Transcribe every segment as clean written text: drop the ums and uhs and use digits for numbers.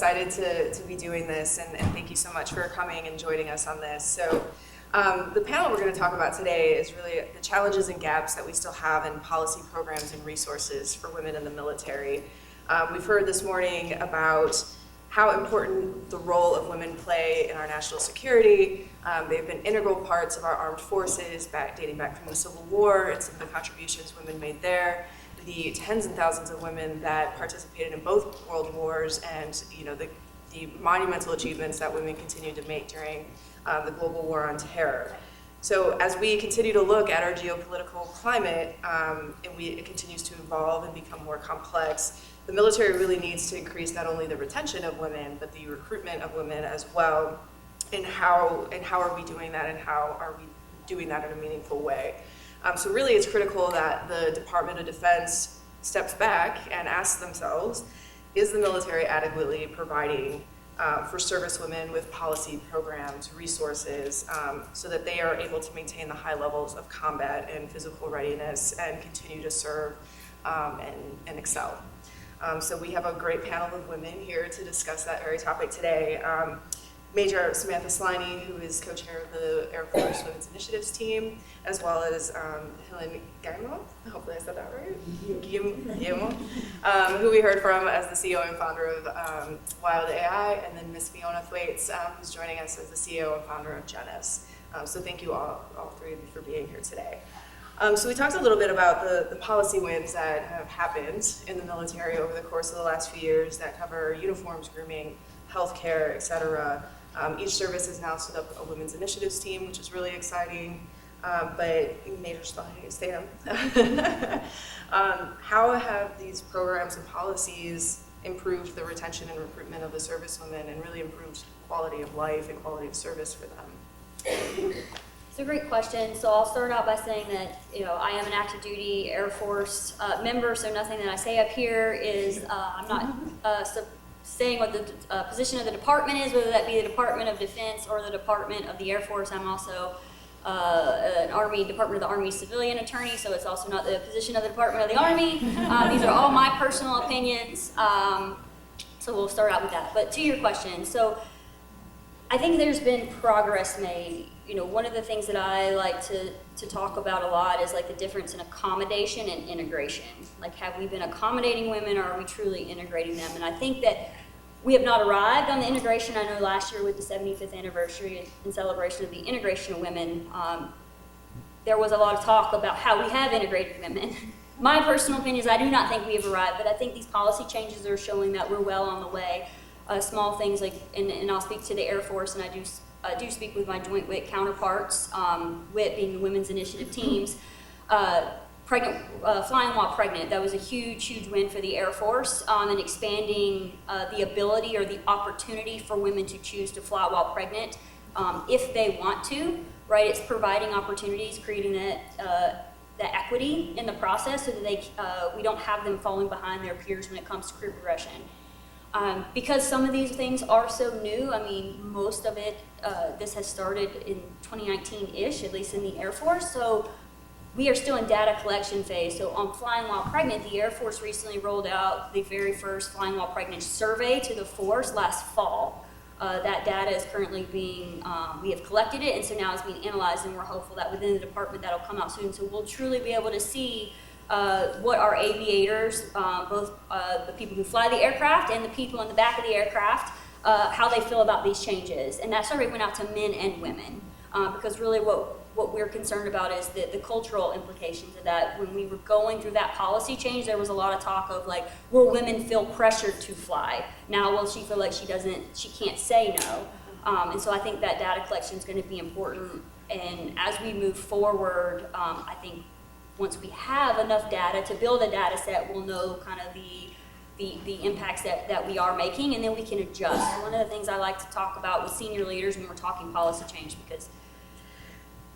excited to be doing this, and thank you so much for coming and joining us on this. So the panel we're going to talk about today is really the challenges and gaps that we still have in policy programs and resources for women in the military. We've heard this morning about how important the role of women play in our national security. They've been integral parts of our armed forces dating back from the Civil War and some of the contributions women made there, the tens and thousands of women that participated in both world wars, and the monumental achievements that women continue to make during the global war on terror. So as we continue to look at our geopolitical climate, and it continues to evolve and become more complex, the military really needs to increase not only the retention of women, but the recruitment of women as well. And how are we doing that, and how are we doing that in a meaningful way? So really it's critical that the Department of Defense steps back and asks themselves, is the military adequately providing for servicewomen with policy programs, resources, so that they are able to maintain the high levels of combat and physical readiness and continue to serve and excel. So we have a great panel of women here to discuss that very topic today. Major Samantha Sliney, who is co-chair of the Air Force Women's Initiatives team, as well as Helene, hopefully I said that right, Guillame, who we heard from as the CEO and founder of WIldAI, and then Miss Fiona Thwaites, who's joining us as the CEO and founder of Jennis. So thank you all three of you for being here today. So we talked a little bit about the policy wins that have happened in the military over the course of the last few years that cover uniforms, grooming, healthcare, et cetera. Each service has now stood up a women's initiatives team, which is really exciting, but Major Sam, how have these programs and policies improved the retention and recruitment of the servicewomen and really improved quality of life and quality of service for them? It's a great question. So I'll start out by saying that I am an active duty Air Force member, so nothing that I say up here is I'm not saying what the position of the department is, whether that be the Department of Defense or the Department of the Air Force. I'm also an Department of the Army civilian attorney, so it's also not the position of the Department of the Army. These are all my personal opinions, so we'll start out with that. But to your question, so I think there's been progress made. One of the things that I like to talk about a lot is like the difference in accommodation and integration. Like, have we been accommodating women, or are we truly integrating them? And I think that we have not arrived on the integration. I know last year with the 75th anniversary in celebration of the integration of women, there was a lot of talk about how we have integrated women. My personal opinion is I do not think we have arrived, but I think these policy changes are showing that we're well on the way. Small things like, and I'll speak to the Air Force, and I do speak with my joint WIT counterparts, WIT being the women's initiative teams. Flying while pregnant, that was a huge win for the Air Force, and expanding the ability or the opportunity for women to choose to fly while pregnant if they want to, right? It's providing opportunities, creating that equity in the process so that we don't have them falling behind their peers when it comes to career progression. Because some of these things are so new, I mean, most of it, this has started in 2019-ish, at least in the Air Force, so we are still in data collection phase. So on flying while pregnant, the Air Force recently rolled out the very first flying while pregnant survey to the force last fall. That data is currently being, we have collected it, and so now it's being analyzed, and we're hopeful that within the department that'll come out soon. So we'll truly be able to see what our aviators, both the people who fly the aircraft and the people in the back of the aircraft, how they feel about these changes. And that survey went out to men and women, because really what we're concerned about is the cultural implications of that. When we were going through that policy change, there was a lot of talk of like, will women feel pressured to fly? Now will she feel like she can't say no? And so I think that data collection is going to be important. And as we move forward, I think once we have enough data to build a data set, we'll know kind of the impacts that we are making, and then we can adjust. One of the things I like to talk about with senior leaders when we're talking policy change, because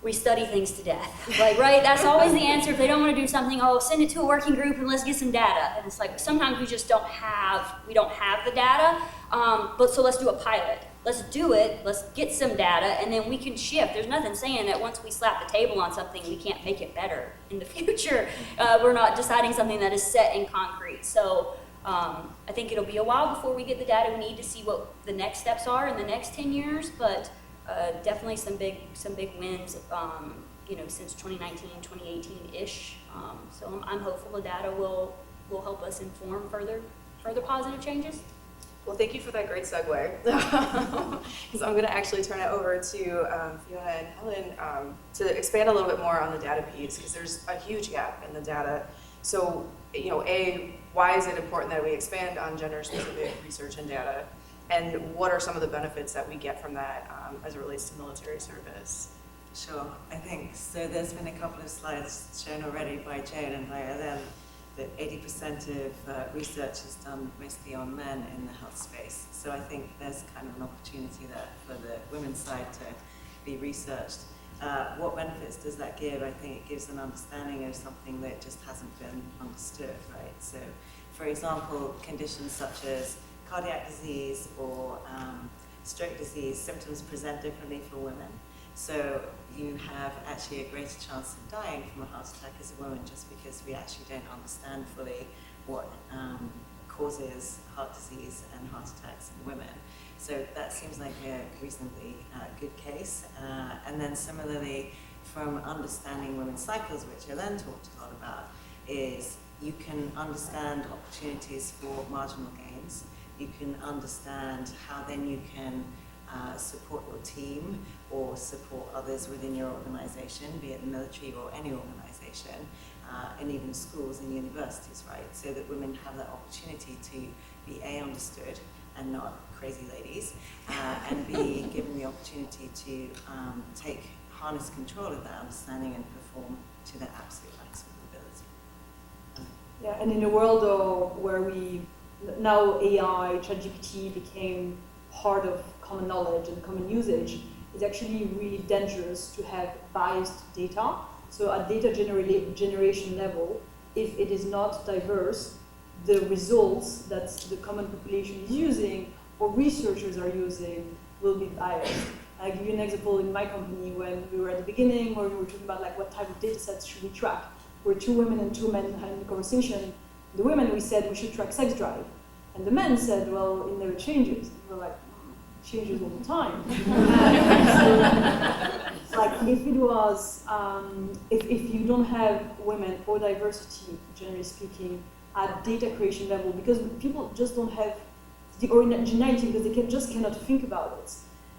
we study things to death, like, right? That's always the answer. If they don't want to do something, send it to a working group and let's get some data. And it's like, sometimes we just don't have the data, but so let's do a pilot. Let's do it, let's get some data, and then we can shift. There's nothing saying that once we slap the table on something, we can't make it better in the future. We're not deciding something that is set in concrete. So I think it'll be a while before we get the data we need to see what the next steps are in the next 10 years, but definitely some big wins, since 2019, 2018-ish. So I'm hopeful the data will help us inform further positive changes. Well, thank you for that great segue, because I'm going to actually turn it over to Fiona and Helene to expand a little bit more on the data piece, because there's a huge gap in the data. So, why is it important that we expand on gender-specific research and data, and what are some of the benefits that we get from that as it relates to military service? Sure, I think so. There's been a couple of slides shown already by Jane and by Helene that 80% of research is done mostly on men in the health space. So I think there's kind of an opportunity there for the women's side to be researched. What benefits does that give? I think it gives an understanding of something that just hasn't been understood, right? So, for example, conditions such as cardiac disease or stroke disease, symptoms present differently for women. So you have actually a greater chance of dying from a heart attack as a woman just because we actually don't understand fully what causes heart disease and heart attacks in women. So that seems like a reasonably good case. And then similarly, from understanding women's cycles, which Helene talked a lot about, is you can understand opportunities for marginal gains. You can understand how then you can support your team or support others within your organization, be it the military or any organization, and even schools and universities, right? So that women have that opportunity to be understood and not crazy ladies, and be given the opportunity to harness control of that understanding and perform to their absolute maximum ability. Yeah, and in a world though where now AI, ChatGPT became part of common knowledge and common usage, it's actually really dangerous to have biased data. So at data generation level, if it is not diverse, the results that the common population is using or researchers are using will be biased. I'll give you an example in my company when we were at the beginning, where we were talking about like what type of data sets should we track. We're 2 women and 2 men having the conversation. The women, we said we should track sex drive. And the men said, well, it never changes. And we're like, changes all the time. So, like if it was, if you don't have women or diversity, generally speaking, at data creation level, because people just don't have the originality because they just cannot think about it.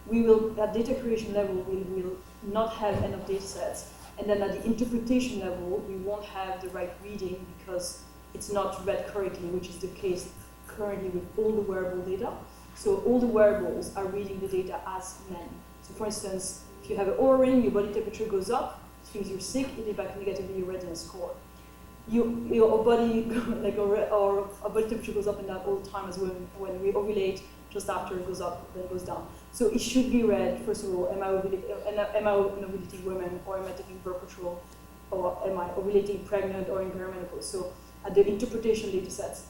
We will, at data creation level, we will not have enough data sets. And then at the interpretation level, we won't have the right reading because it's not read correctly, which is the case currently with all the wearable data. So all the wearables are reading the data as men. So for instance, if you have an Oura ring, your body temperature goes up, it means you're sick, it impacts negatively your readiness score. Your body, like our body temperature goes up and down all the time as when we ovulate, just after it goes up, then it goes down. So it should be read, first of all, am I ovulating women, or am I taking birth control, or am I ovulating pregnant or in perimenopause? So at the interpretation data sets.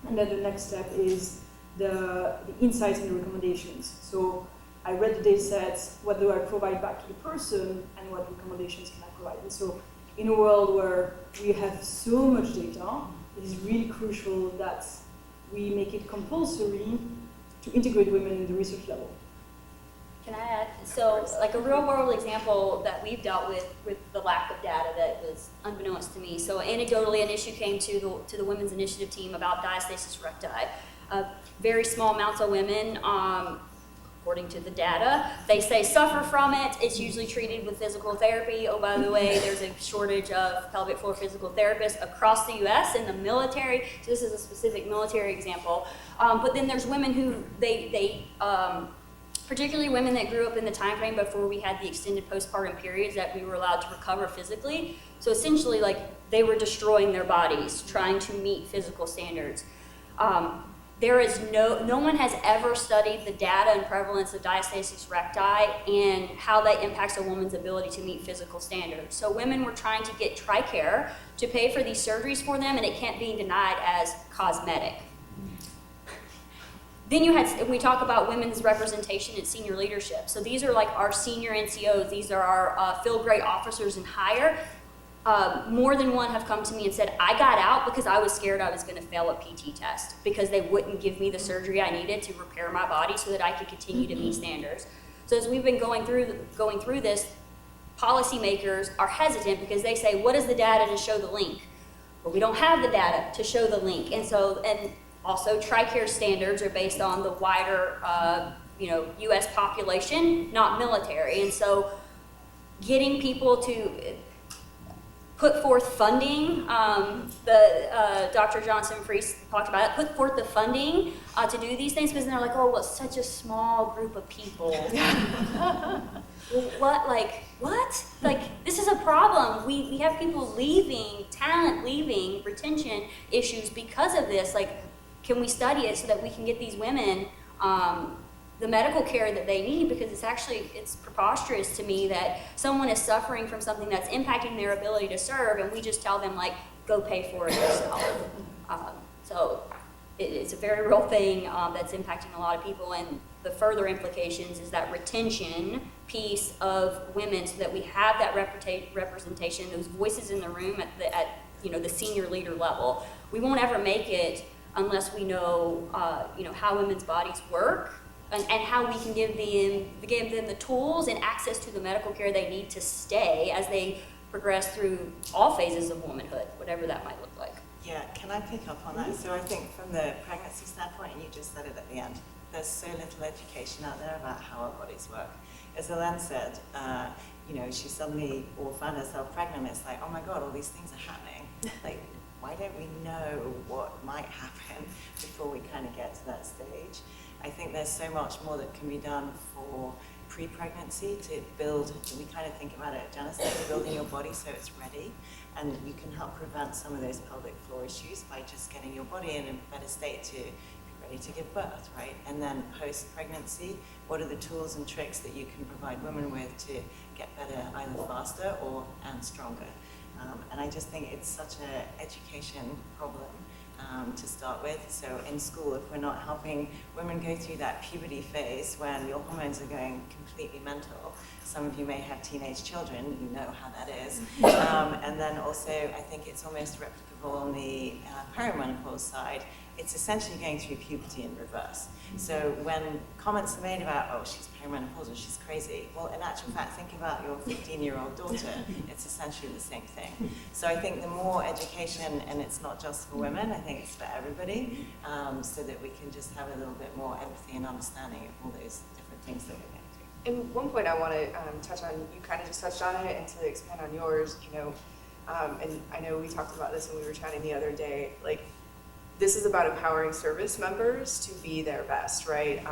And then the next step is the insights and the recommendations. So I read the data sets, what do I provide back to the person, and what recommendations can I provide? And so in a world where we have so much data, it is really crucial that we make it compulsory to integrate women in the research level. Can I add? So, like a real world example that we've dealt with the lack of data that was unbeknownst to me. So anecdotally, an issue came to the Women's Initiative team about diastasis recti. Very small amounts of women, according to the data, they say suffer from it. It's usually treated with physical therapy. Oh, by the way, there's a shortage of pelvic floor physical therapists across the U.S. in the military. So this is a specific military example. But then there's women who particularly women that grew up in the time frame before we had the extended postpartum periods that we were allowed to recover physically. So essentially, like, they were destroying their bodies, trying to meet physical standards. There is no one has ever studied the data and prevalence of diastasis recti and how that impacts a woman's ability to meet physical standards. So women were trying to get TRICARE to pay for these surgeries for them, and it can't be denied as cosmetic. Then we talk about women's representation in senior leadership. So these are like our senior NCOs. These are our field grade officers and higher. more than one have come to me and said, I got out because I was scared I was going to fail a PT test because they wouldn't give me the surgery I needed to repair my body so that I could continue to meet standards. So as we've been going through this, policymakers are hesitant because they say, what is the data to show the link? Well, we don't have the data to show the link. And also TRICARE standards are based on the wider, U.S. population, not military. And so getting people to put forth funding, Dr. Johnson-Freese talked about it, put forth the funding to do these things, because they're like, oh, well, it's such a small group of people. What? Like, this is a problem. We have people leaving, talent leaving, retention issues because of this. Like, can we study it so that we can get these women the medical care that they need? Because it's preposterous to me that someone is suffering from something that's impacting their ability to serve, and we just tell them, like, go pay for it yourself. So it's a very real thing that's impacting a lot of people, and the further implications is that retention piece of women, so that we have that representation, those voices in the room at the senior leader level. We won't ever make it unless we know how women's bodies work, and how we can give them the tools and access to the medical care they need to stay as they progress through all phases of womanhood, whatever that might look like. Yeah, can I pick up on that? So I think from the pregnancy standpoint, and you just said it at the end, there's so little education out there about how our bodies work. As Helene said, she suddenly found herself pregnant. It's like, oh my God, all these things are happening. Like, why don't we know what might happen before we kind of get to that stage? I think there's so much more that can be done for pre-pregnancy to build. We kind of think about it, Jennis, like building your body so it's ready, and you can help prevent some of those pelvic floor issues by just getting your body in a better state to be ready to give birth, right? And then post-pregnancy, what are the tools and tricks that you can provide women with to get better either faster and stronger? And I just think it's such an education problem to start with. So in school, if we're not helping women go through that puberty phase when your hormones are going completely mental, some of you may have teenage children, you know how that is. And then also, I think it's almost replicable on the perimenopause side. It's essentially going through puberty in reverse. So when comments are made about, oh, she's perimenopausal, she's crazy, well, in actual fact, think about your 15-year-old daughter. It's essentially the same thing. So I think the more education, and it's not just for women, I think it's for everybody, so that we can just have a little bit more empathy and understanding of all those different things that we're going through. And one point I want to touch on, you kind of just touched on it, and to expand on yours, and I know we talked about this when we were chatting the other day, like, this is about empowering service members to be their best, right?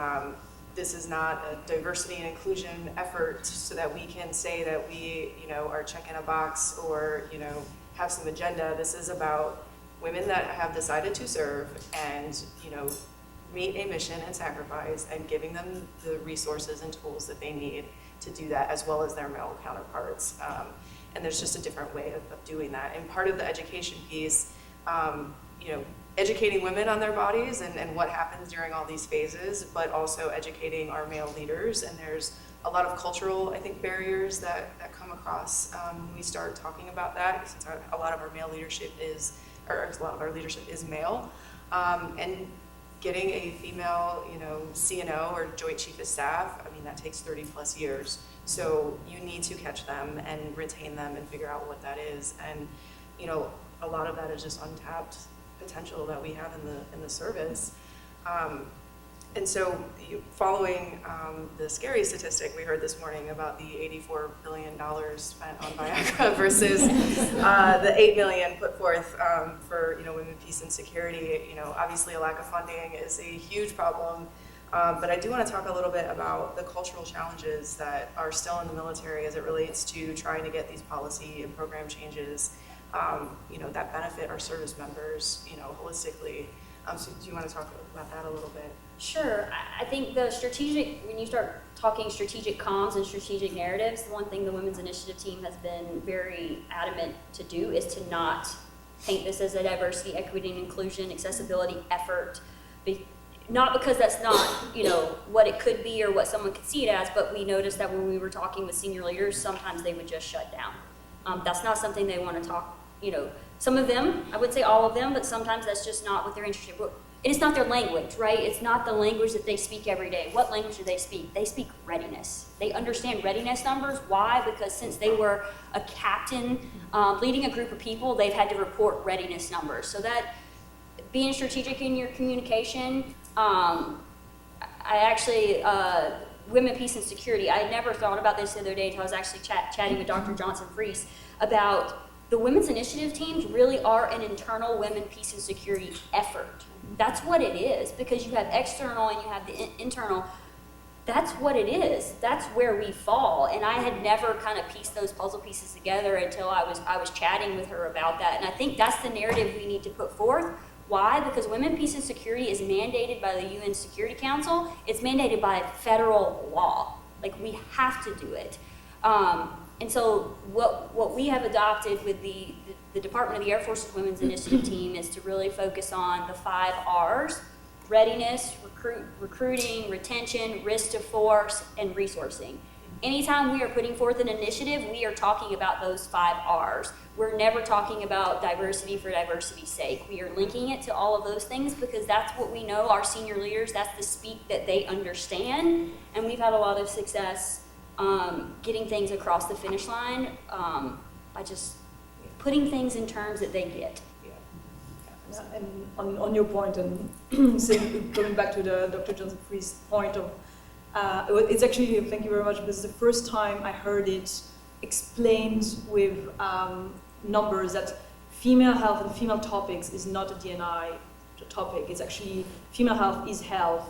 This is not a diversity and inclusion effort so that we can say that we, are checking a box or, have some agenda. This is about women that have decided to serve and, meet a mission and sacrifice, and giving them the resources and tools that they need to do that, as well as their male counterparts. And there's just a different way of doing that. And part of the education piece, educating women on their bodies and what happens during all these phases, but also educating our male leaders. And there's a lot of cultural, I think, barriers that come across when we start talking about that, since a lot of our leadership is male. And getting a female, CNO or Joint Chief of Staff, that takes 30 plus years. So you need to catch them and retain them and figure out what that is. And, a lot of that is just untapped potential that we have in the service. And so following the scary statistic we heard this morning about the $84 billion spent on Viagra versus the $8 million put forth for women, peace, and security, obviously a lack of funding is a huge problem. But I do want to talk a little bit about the cultural challenges that are still in the military as it relates to trying to get these policy and program changes that benefit our service members, holistically. So do you want to talk about that a little bit? Sure. I think when you start talking strategic comms and strategic narratives, the one thing the Women's Initiative team has been very adamant to do is to not paint this as a diversity, equity, and inclusion, accessibility effort. Not because that's not, what it could be or what someone could see it as, but we noticed that when we were talking with senior leaders, sometimes they would just shut down. That's not something they want to talk, some of them, I would say all of them, but sometimes that's just not what they're interested in. It's not their language, right? It's not the language that they speak every day. What language do they speak? They speak readiness. They understand readiness numbers. Why? Because since they were a captain leading a group of people, they've had to report readiness numbers. So that being strategic in your communication, I actually, women, peace, and security, I had never thought about this the other day until I was actually chatting with Dr. Johnson-Freese about the women's initiative teams really are an internal women, peace, and security effort. That's what it is, because you have external and you have the internal. That's what it is. That's where we fall. And I had never kind of pieced those puzzle pieces together until I was chatting with her about that. And I think that's the narrative we need to put forth. Why? Because women, peace, and security is mandated by the UN Security Council. It's mandated by federal law. Like, we have to do it. And so what we have adopted with the Department of the Air Force's Women's Initiative Team is to really focus on the 5 R's: readiness, recruiting, retention, risk to force, and resourcing. Anytime we are putting forth an initiative, we are talking about those 5 R's. We're never talking about diversity for diversity's sake. We are linking it to all of those things because that's what we know, our senior leaders, that's the speak that they understand. And we've had a lot of success getting things across the finish line by just putting things in terms that they get. Yeah, and on your point, and saying, going back to the Dr. Johnson-Freese point of, it's actually, thank you very much, because the first time I heard it explained with numbers that female health and female topics is not a D&I topic. It's actually, female health is health,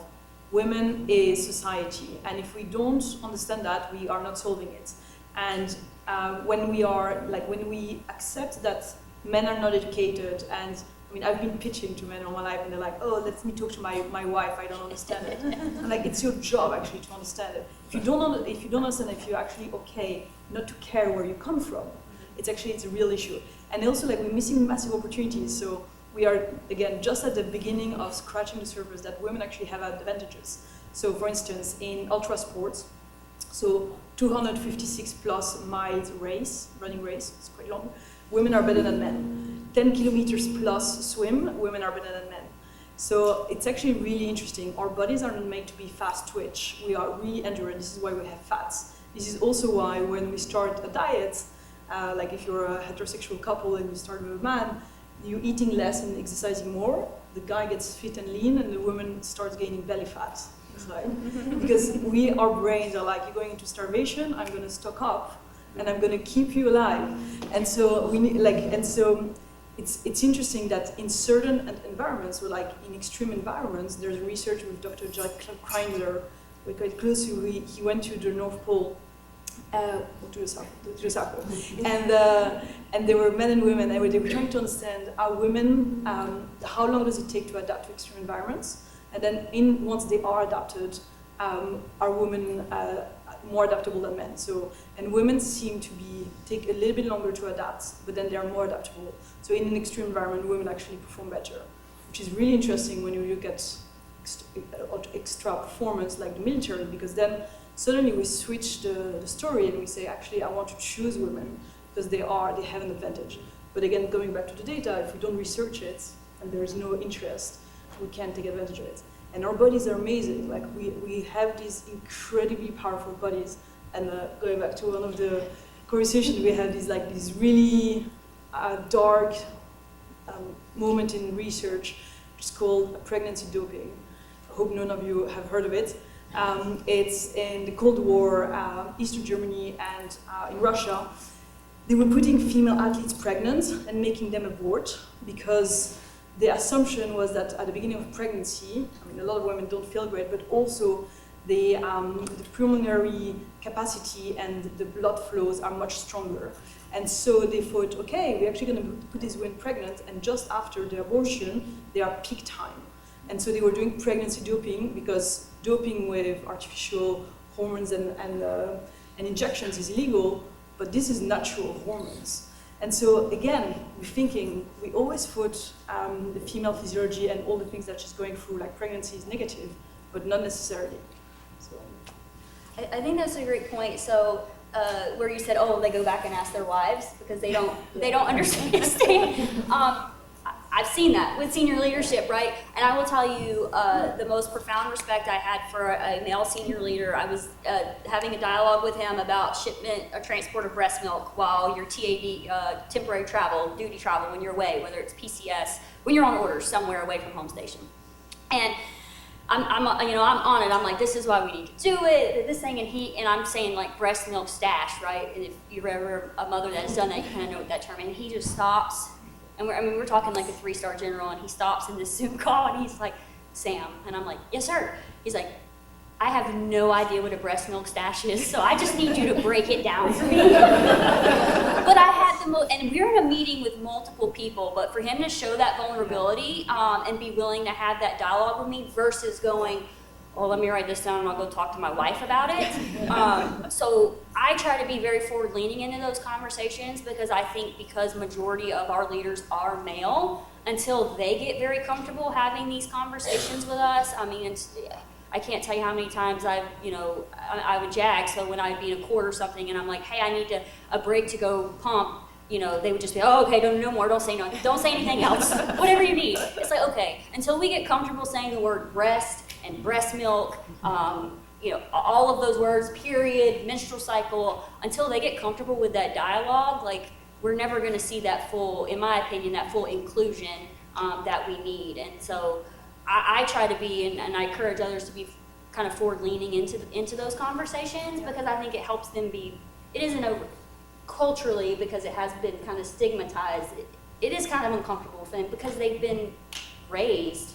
women is society. And if we don't understand that, we are not solving it. And when we accept that men are not educated, and I mean, I've been pitching to men all my life, and they're like, oh, let me talk to my wife, I don't understand it. And like, it's your job actually to understand it. If you don't understand, if you're actually okay not to care where you come from, it's a real issue. And also, like, we're missing massive opportunities. So we are, again, just at the beginning of scratching the surface that women actually have advantages. So for instance, in ultra sports, so 256 plus miles running race, it's quite long, women are better than men. 10 kilometers plus swim, women are better than men. So it's actually really interesting. Our bodies are not made to be fast twitch. We are really endurance. This is why we have fats. This is also why when we start a diet, like if you're a heterosexual couple and you start with a man, you're eating less and exercising more. The guy gets fit and lean, and the woman starts gaining belly fat. Because our brains are like, you're going into starvation, I'm going to stock up, and I'm going to keep you alive. And so it's interesting that in certain environments, or like in extreme environments, there's research with Dr. Jack Kreindler, we're quite close to. He went to the North Pole. To the South Pole. And there were men and women, and they were trying to understand how women, how long does it take to adapt to extreme environments, and then once they are adapted, are women more adaptable than men? So, and women seem to take a little bit longer to adapt, but then they are more adaptable. So in an extreme environment, women actually perform better, which is really interesting when you look at extra performance like the military, because then suddenly we switch the story and we say, actually, I want to choose women because they have an advantage. But again, going back to the data, if we don't research it and there is no interest, we can't take advantage of it. And our bodies are amazing. Like we have these incredibly powerful bodies. And going back to one of the conversations, we had this really dark moment in research, which is called pregnancy doping. I hope none of you have heard of it. It's in the Cold War, Eastern Germany and in Russia. They were putting female athletes pregnant and making them abort because the assumption was that at the beginning of pregnancy, I mean, a lot of women don't feel great, but also the pulmonary capacity and the blood flows are much stronger. And so they thought, okay, we're actually going to put these women pregnant, and just after the abortion, they are peak time. And so they were doing pregnancy doping, because doping with artificial hormones and injections is illegal, but this is natural hormones. And so again, we always thought the female physiology and all the things that she's going through, like pregnancy, is negative, but not necessarily. So I think that's a great point. So where you said, oh, they go back and ask their wives because they don't understand. I've seen that with senior leadership, right? And I will tell you the most profound respect I had for a male senior leader. I was having a dialogue with him about shipment or transport of breast milk while you're TAD, temporary travel, duty travel, when you're away, whether it's PCS, when you're on orders somewhere away from home station. And I'm on it. I'm like, this is why we need to do it, this thing, and I'm saying like breast milk stash, right? And if you're ever a mother that has done that, you kind of know what that term. And he just stops, and we're talking like a 3-star general, and he stops in this Zoom call, and he's like, Sam, and I'm like, yes, sir. He's like, I have no idea what a breast milk stash is, so I just need you to break it down for me. But I had and we were in a meeting with multiple people, but for him to show that vulnerability and be willing to have that dialogue with me versus going, well, let me write this down and I'll go talk to my wife about it. So I try to be very forward-leaning into those conversations because I think because majority of our leaders are male, until they get very comfortable having these conversations with us, I mean, I can't tell you how many times I would JAG, so when I'd be in a court or something and I'm like, hey, I need a break to go pump, they would just be, oh, okay, no more, don't say anything else, whatever you need. It's like, okay, until we get comfortable saying the word breast and breast milk, all of those words, period, menstrual cycle, until they get comfortable with that dialogue, like, we're never gonna see that full, in my opinion, that full inclusion that we need. And so I try to be, and I encourage others to be kind of forward-leaning into those conversations because I think it helps them be, it isn't over culturally because it has been kind of stigmatized. It is kind of uncomfortable for them because they've been raised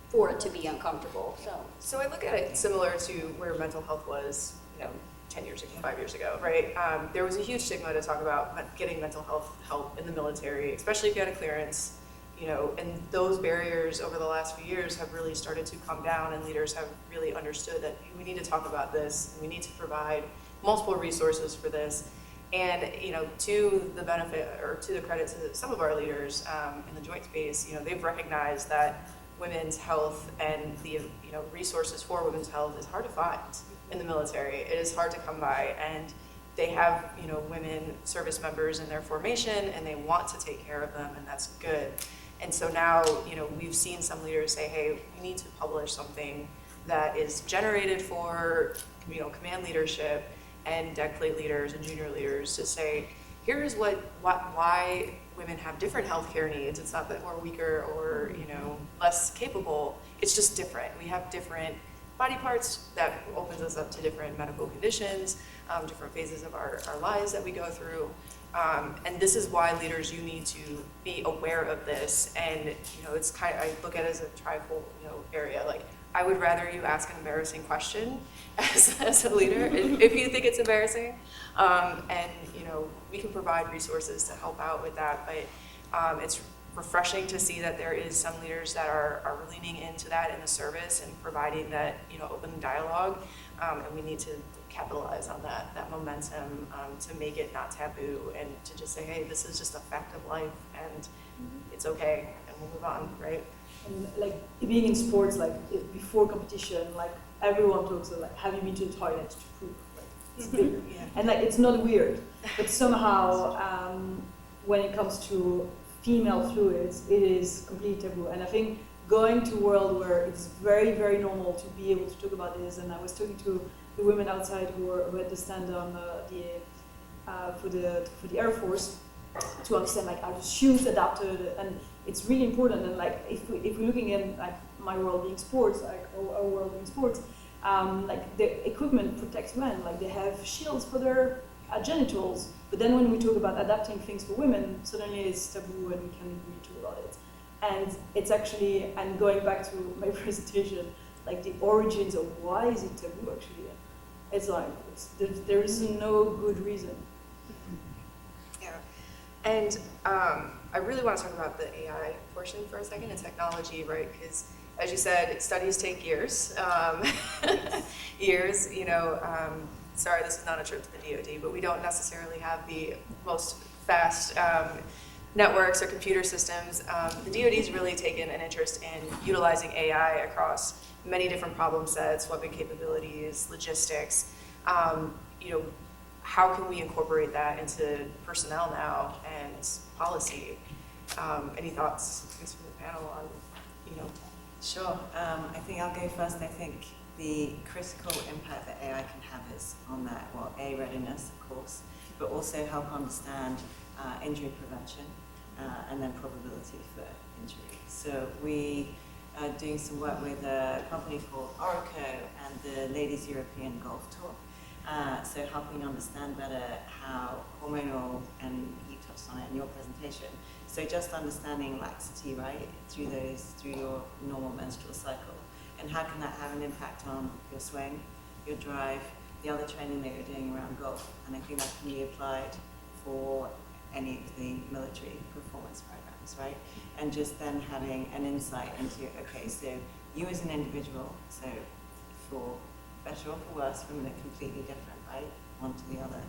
for it to be uncomfortable. So I look at it similar to where mental health was, 10 years ago, 5 years ago, right? There was a huge stigma to talk about getting mental health help in the military, especially if you had a clearance. And those barriers over the last few years have really started to come down, and leaders have really understood that we need to talk about this, and we need to provide multiple resources for this. And, to the benefit, or to the credit to some of our leaders in the joint space, they've recognized that women's health and the, resources for women's health is hard to find in the military. It is hard to come by, and they have, women service members in their formation, and they want to take care of them, and that's good. And so now, we've seen some leaders say, hey, we need to publish something that is generated for, command leadership and deck plate leaders and junior leaders to say, here's why women have different healthcare needs. It's not that we're weaker or, less capable. It's just different. We have different body parts that opens us up to different medical conditions, different phases of our lives that we go through. And this is why leaders, you need to be aware of this. And, it's kind of, I look at it as a trifle, area. Like, I would rather you ask an embarrassing question as a leader, if you think it's embarrassing. And, we can provide resources to help out with that. But it's refreshing to see that there is some leaders that are leaning into that in the service and providing that, open dialogue. And we need to capitalize on that momentum to make it not taboo and to just say, hey, this is just a fact of life and it's okay, and we'll move on, right? And like being in sports, like before competition, like everyone talks about like, have you been to the toilet to poop? Like, it's big. Yeah. And like it's not weird, but somehow when it comes to female fluids, it is completely taboo. And I think going to a world where it's very, very normal to be able to talk about this, and I was talking to the women outside who had to stand on for the Air Force to understand like are the shoes adapted, and it's really important. And like if we're looking at like my world being sports, like our world being sports, like the equipment protects men, like they have shields for their genitals. But then when we talk about adapting things for women, suddenly it's taboo and we can't really talk about it. And it's actually, and going back to my presentation, like the origins of why is it taboo actually? It's like, there is no good reason. Yeah, and I really want to talk about the AI portion for a second and technology, right? Because as you said, studies take years. Years, sorry, this is not a trip to the DoD, but we don't necessarily have the most fast networks or computer systems. The DoD's really taken an interest in utilizing AI across many different problem sets, weapon capabilities, logistics. how can we incorporate that into personnel now and policy? Any thoughts from the panel on, Sure. I think I'll go first. I think the critical impact that AI can have is on that, well, A, readiness, of course, but also help understand injury prevention and then probability for injury. So we are doing some work with a company called Oracle and the Ladies European Golf Tour. So helping understand better how hormonal, and you touched on it in your presentation, so just understanding laxity, right, through your normal menstrual cycle, and how can that have an impact on your swing, your drive, the other training that you're doing around golf, and I think that can be applied for any of the military performance programs, right, and just then having an insight into, okay, so you as an individual, so for better or for worse, women are completely different, right, one to the other.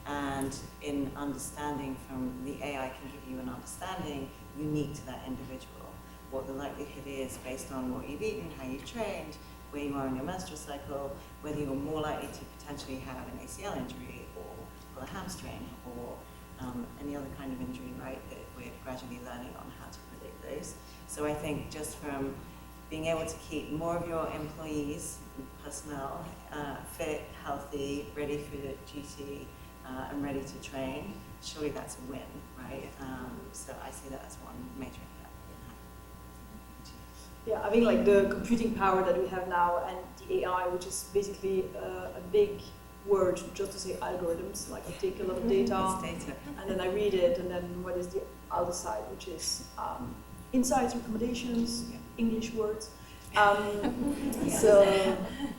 And in understanding from the AI can give you an understanding unique to that individual, what the likelihood is based on what you've eaten, how you've trained, where you are in your menstrual cycle, whether you're more likely to potentially have an ACL injury or a hamstring or any other kind of injury, right, that we're gradually learning on how to predict those. So I think just from being able to keep more of your employees, personnel, fit, healthy, ready for duty, and ready to train, surely that's a win, right? So I see that as one major impact. Yeah, I think like the computing power that we have now and the AI, which is basically a big word just to say algorithms. Like I take a lot of data, and then I read it, and then what is the other side, which is insights, recommendations, English words. So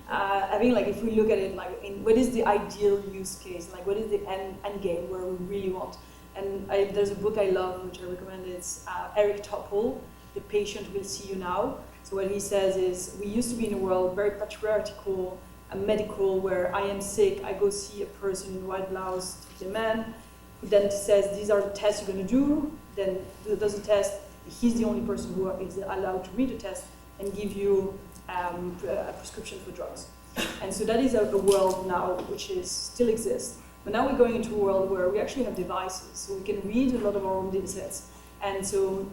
I think like if we look at it like in what is the ideal use case, like what is the end game where we really want, and there's a book I love which I recommend. It's Eric Topol, The Patient Will See You Now. So what he says is we used to be in a world very patriarchal and medical where I am sick, I go see a person in white blouse, the man, who then says these are the tests you're going to do, then does a test, he's the only person who is allowed to read the test and give you a prescription for drugs. And so that is a world now which still exists. But now we're going into a world where we actually have devices, so we can read a lot of our own data sets. And so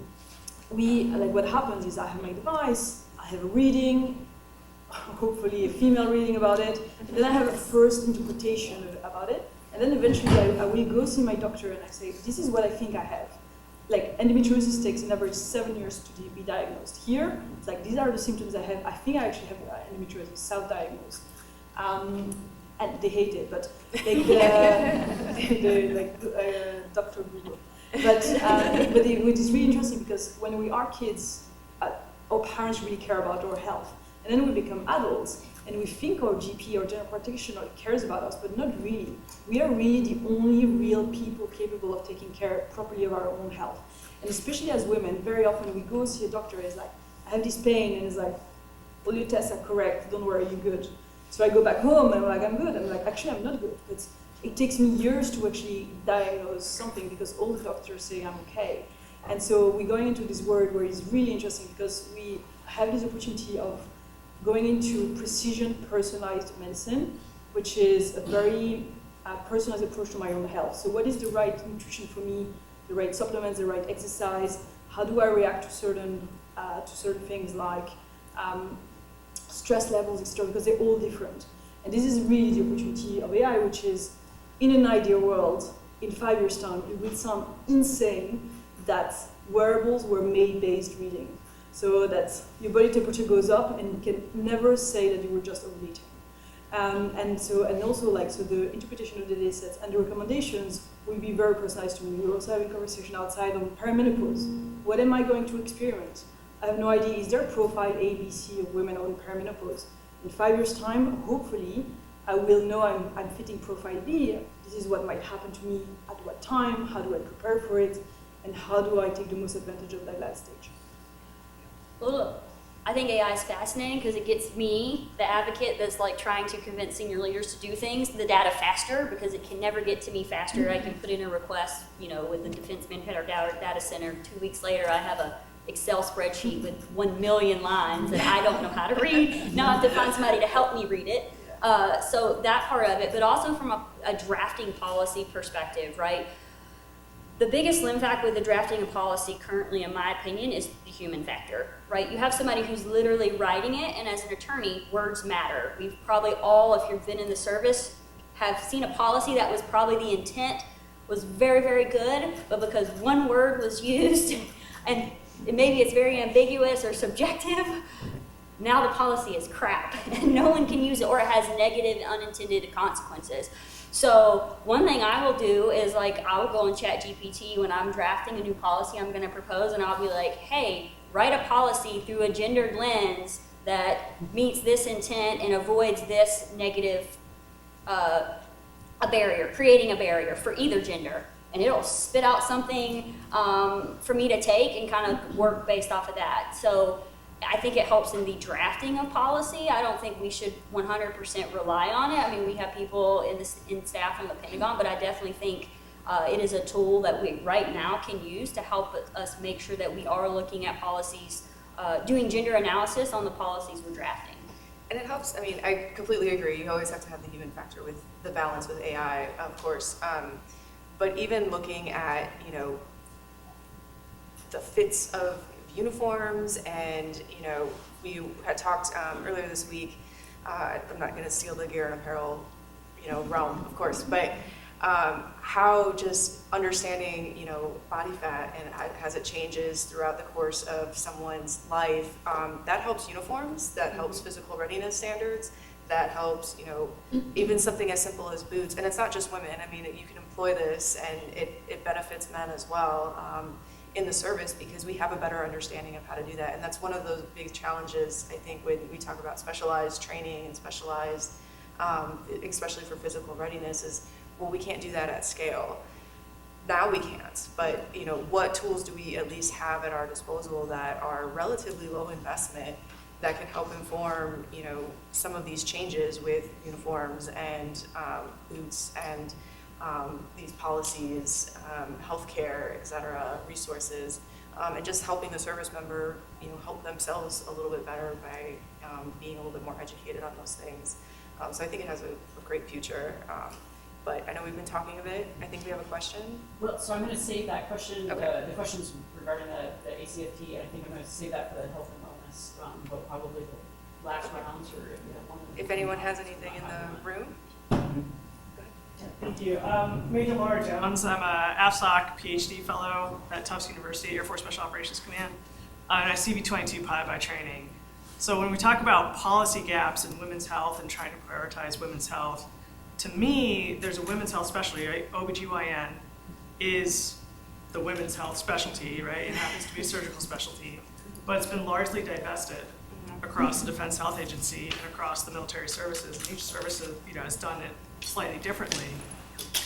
what happens is I have my device, I have a reading, hopefully a female reading about it, and then I have a first interpretation about it, and then eventually I will go see my doctor and I say, this is what I think I have. Like endometriosis takes an average 7 years to be diagnosed. Here, it's like these are the symptoms I have. I think I actually have endometriosis, self-diagnosed, and they hate it, but like Dr. Google. But it is really interesting because when we are kids, our parents really care about our health, and then we become adults and we think our GP or general practitioner cares about us, but not really. We are really the only real people capable of taking care properly of our own health. And especially as women, very often we go see a doctor, it's like, I have this pain, and it's like, all your tests are correct, don't worry, you're good. So I go back home and I'm like, I'm good. I'm like, actually, I'm not good. It takes me years to actually diagnose something because all the doctors say I'm okay. And so we're going into this world where it's really interesting because we have this opportunity of going into precision personalized medicine, which is a very personalized approach to my own health. So what is the right nutrition for me, the right supplements, the right exercise? How do I react to certain things like stress levels, etc., because they're all different. And this is really the opportunity of AI, which is, in an ideal world, in 5 years' time, it would sound insane that wearables were maid-based reading. So that your body temperature goes up and you can never say that you were just ovulating. And also the interpretation of the data sets and the recommendations will be very personalized to me. We're also having a conversation outside on perimenopause. What am I going to experiment? I have no idea. Is there a profile A, B, C of women on perimenopause? In 5 years' time, hopefully, I will know I'm fitting profile B. This is what might happen to me at what time, how do I prepare for it, and how do I take the most advantage of that last stage. Look, I think AI is fascinating because it gets me, the advocate that's like trying to convince senior leaders to do things, the data faster, because it can never get to me faster. I can put in a request, with the Defense Manpower Data Center. 2 weeks later, I have a Excel spreadsheet with 1 million lines that I don't know how to read. Now I have to find somebody to help me read it. So that part of it, but also from a drafting policy perspective, right? The biggest limb fact with the drafting of policy currently, in my opinion, is the human factor, right? You have somebody who's literally writing it, and as an attorney, words matter. We've probably all, if you've been in the service, have seen a policy that was probably the intent was very, very good, but because one word was used, and maybe it's very ambiguous or subjective, now the policy is crap, and no one can use it, or it has negative unintended consequences. So one thing I will do is, like, I will go and chat GPT when I'm drafting a new policy I'm gonna propose, and I'll be like, hey, write a policy through a gendered lens that meets this intent and avoids this negative, a barrier, creating a barrier for either gender. And it'll spit out something for me to take and kind of work based off of that. So I think it helps in the drafting of policy. I don't think we should 100% rely on it. I mean, we have people in staff in the Pentagon, but I definitely think it is a tool that we right now can use to help us make sure that we are looking at policies, doing gender analysis on the policies we're drafting. And it helps, I mean, I completely agree. You always have to have the human factor with the balance with AI, of course. But even looking at, you know, the fits of uniforms, and, you know, we had talked earlier this week, I'm not going to steal the gear and apparel, you know, realm, of course, but how just understanding, you know, body fat and as it changes throughout the course of someone's life, that helps uniforms, that helps physical readiness standards, that helps, you know, even something as simple as boots. And it's not just women. I mean, you can employ this, and it benefits men as well in the service, because we have a better understanding of how to do that. And that's one of those big challenges, I think, when we talk about specialized training and specialized, especially for physical readiness, is, well, we can't do that at scale. Now we can't, but, you know, what tools do we at least have at our disposal that are relatively low investment that can help inform, you know, some of these changes with uniforms and boots and these policies, healthcare, et cetera, resources, and just helping the service member, you know, help themselves a little bit better by being a little bit more educated on those things. So I think it has a great future. But I know we've been talking a bit. I think we have a question. Well, so I'm going to save that question. Okay. The questions regarding the ACFT, I think I'm going to save that for the health and wellness, but probably the last rounds, or one of the. If anyone has anything in the room. Thank you. Major Laura Jones. I'm a AFSOC PhD fellow at Tufts University Air Force Special Operations Command, and I CV-22 pilot by training. So when we talk about policy gaps in women's health and trying to prioritize women's health, to me, there's a women's health specialty, right? OBGYN is the women's health specialty, right? It happens to be a surgical specialty, but it's been largely divested across the Defense Health Agency and across the military services. And each service, you know, has done it slightly differently.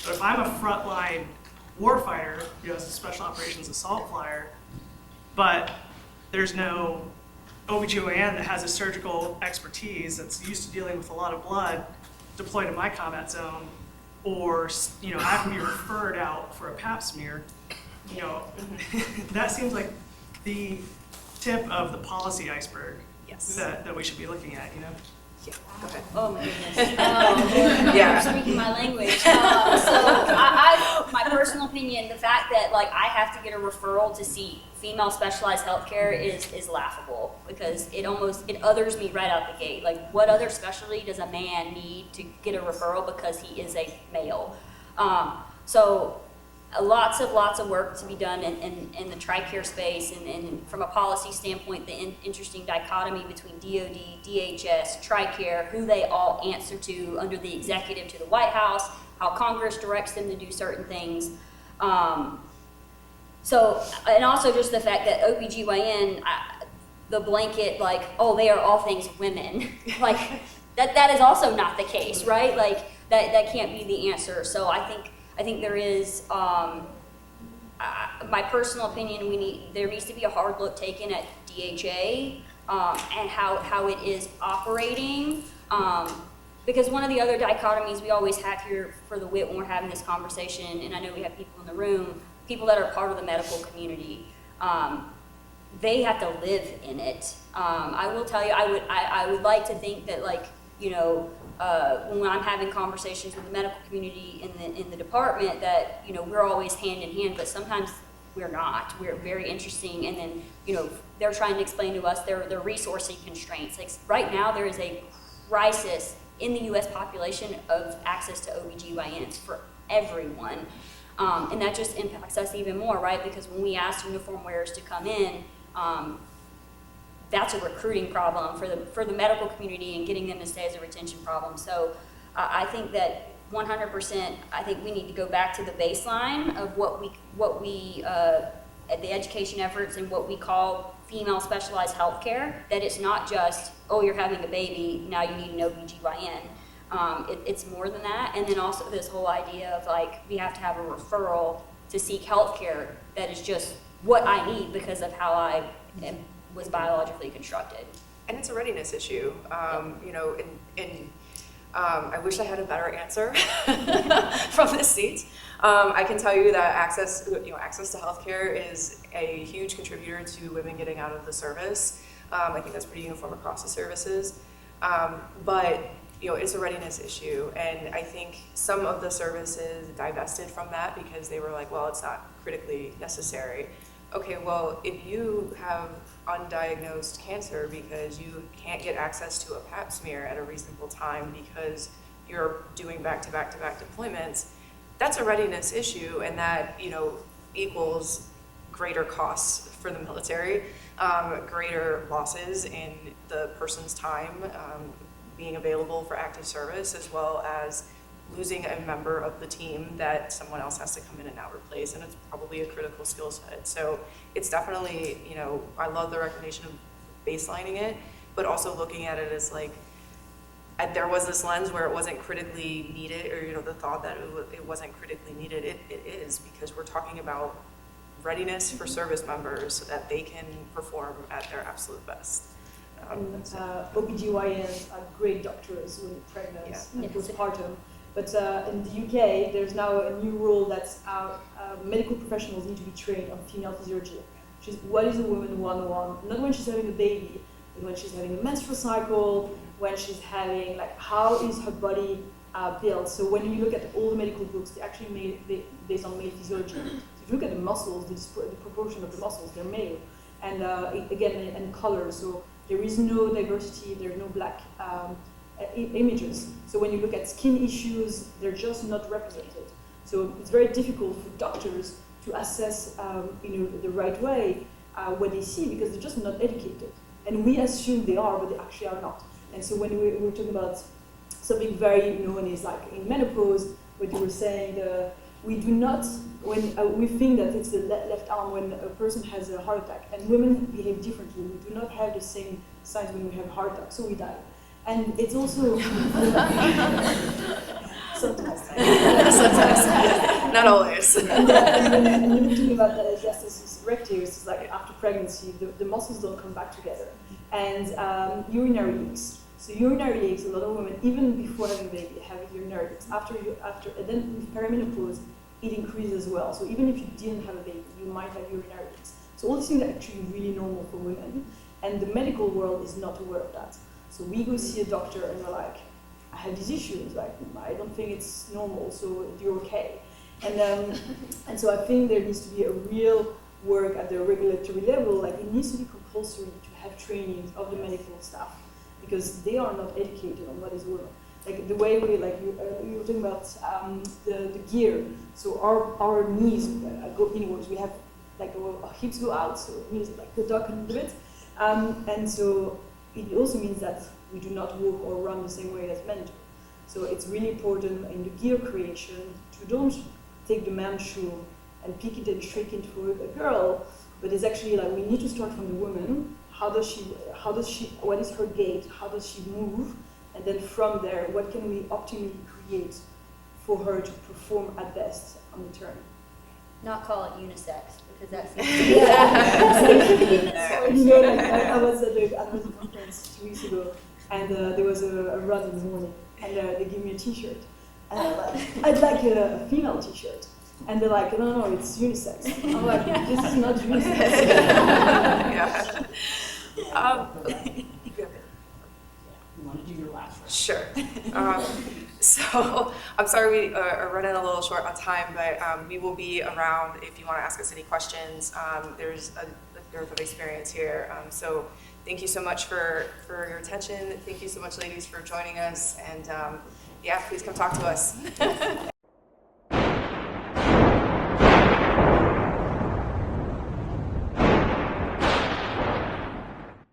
But if I'm a frontline warfighter, you know, as a special operations assault flyer, but there's no OBGYN that has a surgical expertise that's used to dealing with a lot of blood deployed in my combat zone, or, you know, I can be referred out for a pap smear, you know, that seems like the tip of the policy iceberg. Yes. That we should be looking at, you know? Yeah, go ahead. Oh my goodness. Lord, Yeah. you're speaking my language. So my personal opinion, the fact that, like, I have to get a referral to see female specialized healthcare is laughable, because it others me right out the gate. Like, what other specialty does a man need to get a referral because he is a male? So lots of work to be done in the TRICARE space, and from a policy standpoint, the interesting dichotomy between DoD, DHS, TRICARE, who they all answer to under the executive to the White House, how Congress directs them to do certain things. So, and also just the fact that OBGYN, the blanket, like, oh, they are all things women, like, that is also not the case, right? Like, that can't be the answer. So I think there is, my personal opinion, there needs to be a hard look taken at DHA and how it is operating. Because one of the other dichotomies we always have here for the WIT when we're having this conversation, and I know we have people in the room, people that are part of the medical community, they have to live in it. I will tell you, I would like to think that, like, you know, when I'm having conversations with the medical community in the department, that, you know, we're always hand in hand, but sometimes we're not. We're very interesting, and then, you know, they're trying to explain to us their resourcing constraints. Like right now, there is a crisis in the U.S. population of access to OBGYNs for everyone. And that just impacts us even more, right? Because when we ask uniform wearers to come in, that's a recruiting problem for the medical community, and getting them to stay is a retention problem. So I think that 100%, I think we need to go back to the baseline of what we the education efforts and what we call female specialized healthcare, that it's not just, oh, you're having a baby, now you need an OBGYN. It's more than that. And then also this whole idea of like, we have to have a referral to seek healthcare that is just what I need because of how I was biologically constructed. And it's a readiness issue. You know, I wish I had a better answer from this seat. I can tell you that access to healthcare is a huge contributor to women getting out of the service. I think that's pretty uniform across the services. But you know, it's a readiness issue, and I think some of the services divested from that because they were like, well, it's not critically necessary. Okay, well, if you have undiagnosed cancer because you can't get access to a pap smear at a reasonable time because you're doing back-to-back deployments, that's a readiness issue, and that, you know, equals greater costs for the military, greater losses in the person's time being available for active service, as well as losing a member of the team that someone else has to come in and now replace, and it's probably a critical skill set. So it's definitely, you know, I love the recognition of baselining it, but also looking at it as like, there was this lens where it wasn't critically needed, or, you know, the thought that it wasn't critically needed. It is, because we're talking about readiness for service members so that they can perform at their absolute best. OBGYNs are great doctors when pregnant and Yeah. postpartum. But in the UK, there's now a new rule that medical professionals need to be trained on female physiology. Which is, what is a woman 101? Not when she's having a baby, but when she's having a menstrual cycle, when she's having, like, how is her body built? So when you look at all the medical books, they're actually made based on male physiology. So if you look at the muscles, the proportion of the muscles, they're male. And again, and color. So there is no diversity, there's no black images. So when you look at skin issues, they're just not represented. So it's very difficult for doctors to assess, you know, the right way what they see, because they're just not educated. And we assume they are, but they actually are not. And so when we're talking about something very known is like in menopause, what you were saying, we do not, when we think that it's the left arm when a person has a heart attack, and women behave differently. We do not have the same signs when we have a heart attack, so we die. And it's also sometimes. Sometimes, not always. And when you're talking about the diastasis rectus, it's like after pregnancy, the muscles don't come back together. And urinary leaks. So urinary leaks, a lot of women, even before having a baby, have urinary leaks. And then with perimenopause, it increases as well. So even if you didn't have a baby, you might have urinary leaks. So all these things are actually really normal for women. And the medical world is not aware of that. So we go see a doctor and we're like, I have these issues, like, I don't think it's normal, so you're okay. And so I think there needs to be a real work at the regulatory level, like it needs to be compulsory to have trainings of the medical staff, because they are not educated on what is women. Like the way we, like you were talking about the gear. So our knees go inwards. We have like our hips go out, so it means like the duck a little bit. And so it also means that we do not walk or run the same way as men do. So it's really important in the gear creation to don't take the man's shoe and pick it and shrink it for a girl, but it's actually like we need to start from the woman. How does she, what is her gait? How does she move? And then from there, what can we optimally create for her to perform at best on the turn? Not call it unisex, because that's You know, like, I was at the conference 2 weeks ago, and there was a run in the morning, and they gave me a T-shirt, and I'm like, I'd like a female T-shirt, and they're like, no, it's unisex. I'm like, this is not unisex. you want to do your last round. Sure. So I'm sorry we are running a little short on time, but we will be around if you want to ask us any questions. There's a dearth of experience here. So thank you so much for your attention. Thank you so much, ladies, for joining us. And yeah, please come talk to us.